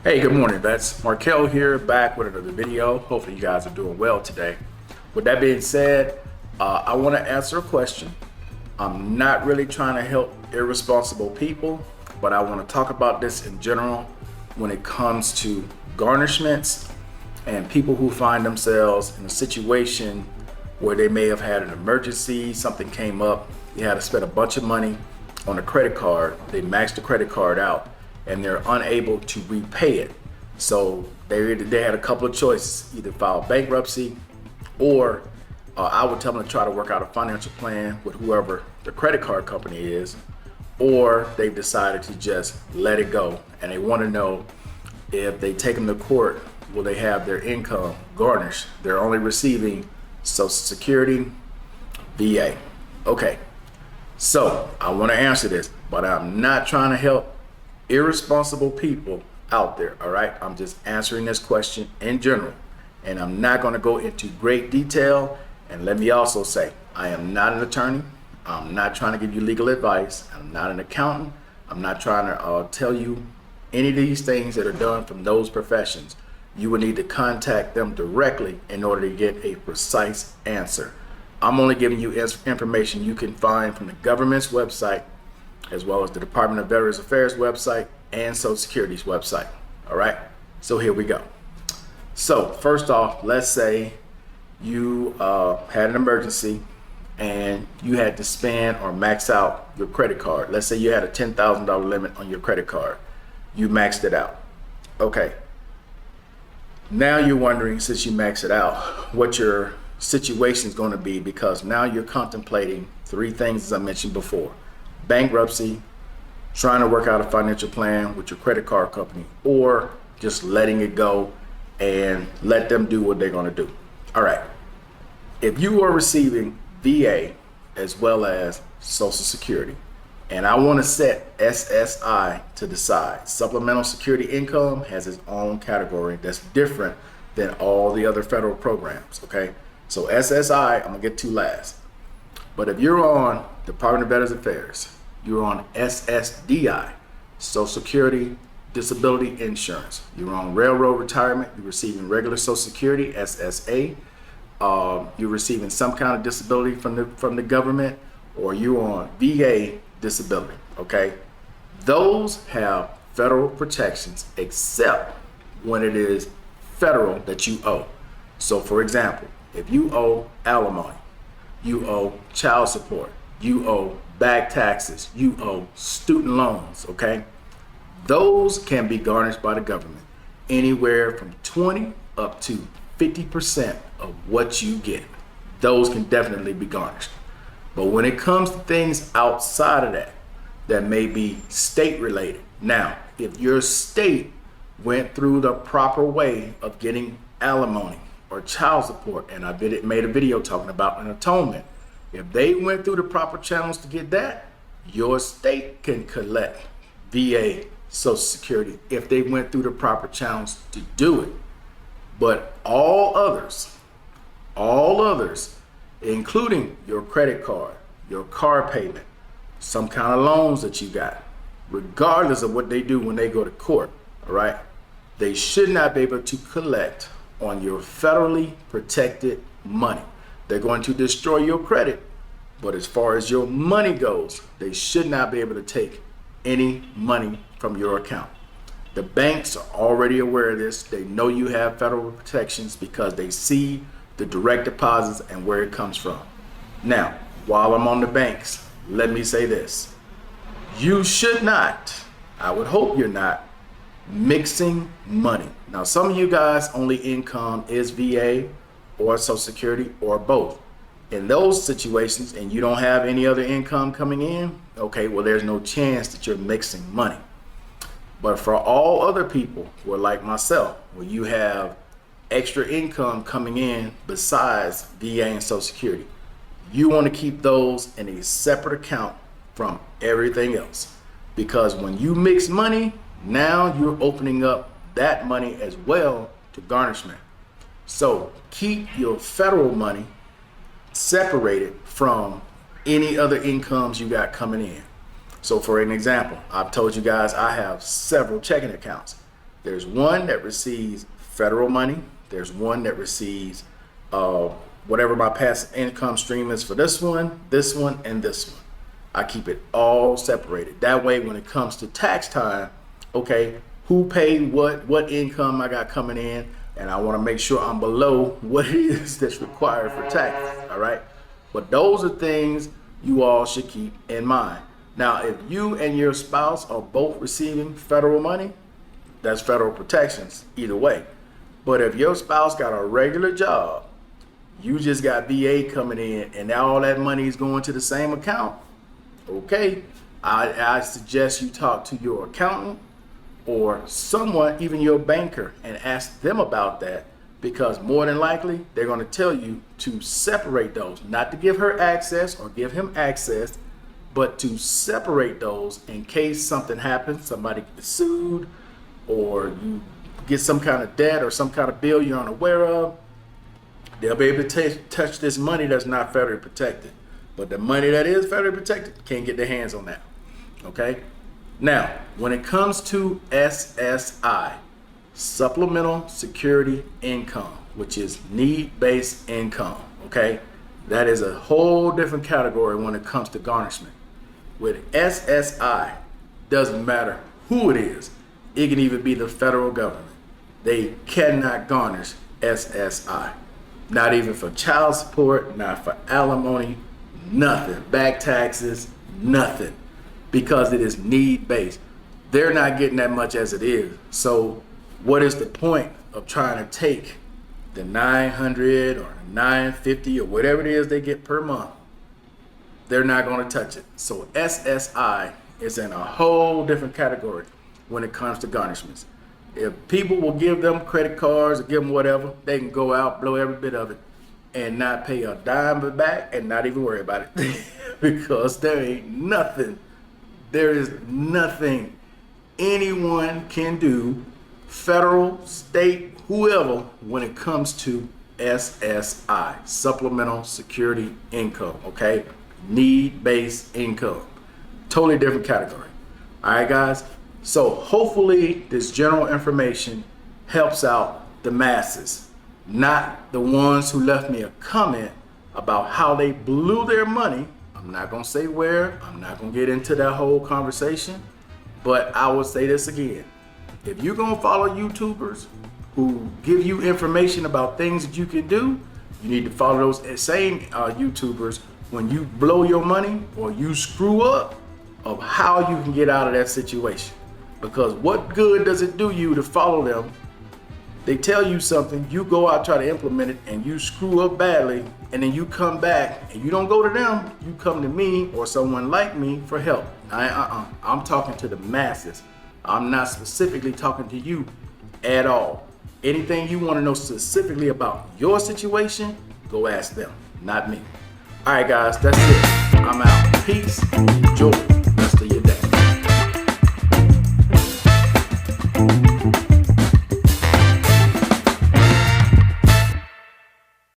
Hey, good morning, vets. Markel here, back with another video. Hopefully you guys are doing well today. With that being said, I want to answer a question. I'm not really trying to help irresponsible people, but I want to talk about this in general when it comes to garnishments and people who find themselves in a situation where they may have had an emergency, something came up, you had to spend a bunch of money on a credit card, they maxed the credit card out, and they're unable to repay it. So they had a couple of choices: either file bankruptcy, or I would tell them to try to work out a financial plan with whoever the credit card company is, or they've decided to just let it go, and they want to know if they take them to court, will they have their income garnished? They're only receiving Social Security, VA. Okay, so I want to answer this, but I'm not trying to help irresponsible people out there. All right, I'm just answering this question in general, and I'm not going to go into great detail. And let me also say, I am not an attorney. I'm not trying to give you legal advice. I'm not an accountant. I'm not trying to tell you any of these things that are done from those professions. You would need to contact them directly in order to get a precise answer. I'm only giving you information you can find from the government's website, as well as the Department of Veterans Affairs website and Social Security's website. All right, so here we go. So first off, let's say you had an emergency and you had to spend or max out your credit card. Let's say you had a $10,000 limit on your credit card. You maxed it out. Okay, now you're wondering, since you maxed it out, what your situation is going to be, because now you're contemplating three things, as I mentioned before: bankruptcy, trying to work out a financial plan with your credit card company, or just letting it go and let them do what they're going to do. All right, if you are receiving VA as well as Social Security, and I want to set SSI to the side, Supplemental Security Income has its own category that's different than all the other federal programs. Okay, so SSI I'm gonna get to last. But if you're on Department of Veterans Affairs, you're on SSDI, Social Security Disability Insurance. You're on Railroad Retirement, you're receiving regular Social Security, SSA. You're receiving some kind of disability from the government, or you're on VA disability. Okay, those have federal protections, except when it is federal that you owe. So for example, if you owe alimony, you owe child support, you owe back taxes, you owe student loans, okay? Those can be garnished by the government, anywhere from 20 up to 50% of what you get. Those can definitely be garnished. But when it comes to things outside of that may be state related. Now, if your state went through the proper way of getting alimony or child support, and I made a video talking about an atonement, if they went through the proper channels to get that, your state can collect VA Social Security if they went through the proper channels to do it. But all others, including your credit card, your car payment, some kind of loans that you got, regardless of what they do when they go to court, all right, they should not be able to collect on your federally protected money. They're going to destroy your credit, but as far as your money goes, they should not be able to take any money from your account. The banks are already aware of this. They know you have federal protections because they see the direct deposits and where it comes from. Now, while I'm on the banks, let me say this. You should not, I would hope you're not, mixing money. Now, some of you guys only income is VA or Social Security or both. In those situations, and you don't have any other income coming in, okay, well, there's no chance that you're mixing money. But for all other people who are like myself, where you have extra income coming in besides VA and Social Security, you want to keep those in a separate account from everything else. Because when you mix money, now you're opening up that money as well to garnishment. So keep your federal money separated from any other incomes you got coming in. So for an example, I've told you guys I have several checking accounts. There's one that receives federal money. There's one that receives whatever my passive income stream is for this one, and this one. I keep it all separated. That way, when it comes to tax time, okay, who paid what income I got coming in, and I want to make sure I'm below what it is that's required for taxes, all right? But those are things you all should keep in mind. Now, if you and your spouse are both receiving federal money, that's federal protections either way. But if your spouse got a regular job, you just got VA coming in, and now all that money is going to the same account, okay, I suggest you talk to your accountant or someone, even your banker, and ask them about that, because more than likely they're going to tell you to separate those, not to give her access or give him access, but to separate those in case something happens, somebody gets sued, or you get some kind of debt or some kind of bill you're unaware of. They'll be able to touch this money that's not federally protected. But the money that is federally protected, can't get their hands on that. Okay? Now, when it comes to SSI, Supplemental Security Income, which is need-based income, okay? That is a whole different category when it comes to garnishment. With SSI, doesn't matter who it is. It can even be the federal government. They cannot garnish SSI. Not even for child support, not for alimony, nothing. Back taxes, nothing. Because it is need-based. They're not getting that much as it is. So what is the point of trying to take the $900 or $950 or whatever it is they get per month? They're not going to touch it. So SSI is in a whole different category when it comes to garnishments. If people will give them credit cards or give them whatever, they can go out, blow every bit of it, and not pay a dime back and not even worry about it. Because there ain't nothing, there is nothing anyone can do, federal, state, whoever, when it comes to SSI, Supplemental Security Income, okay? Need-based income. Totally different category. All right, guys? So hopefully this general information helps out the masses, not the ones who left me a comment about how they blew their money. I'm not going to say where. I'm not going to get into that whole conversation. But I will say this again. If you're going to follow YouTubers who give you information about things that you can do, you need to follow those same YouTubers when you blow your money or you screw up, of how you can get out of that situation. Because what good does it do you to follow them? They tell you something, you go out, try to implement it, and you screw up badly, and then you come back and you don't go to them, you come to me or someone like me for help. I'm talking to the masses. I'm not specifically talking to you at all. Anything you want to know specifically about your situation, go ask them, not me. All right, guys, that's it. I'm out. Peace. Joy.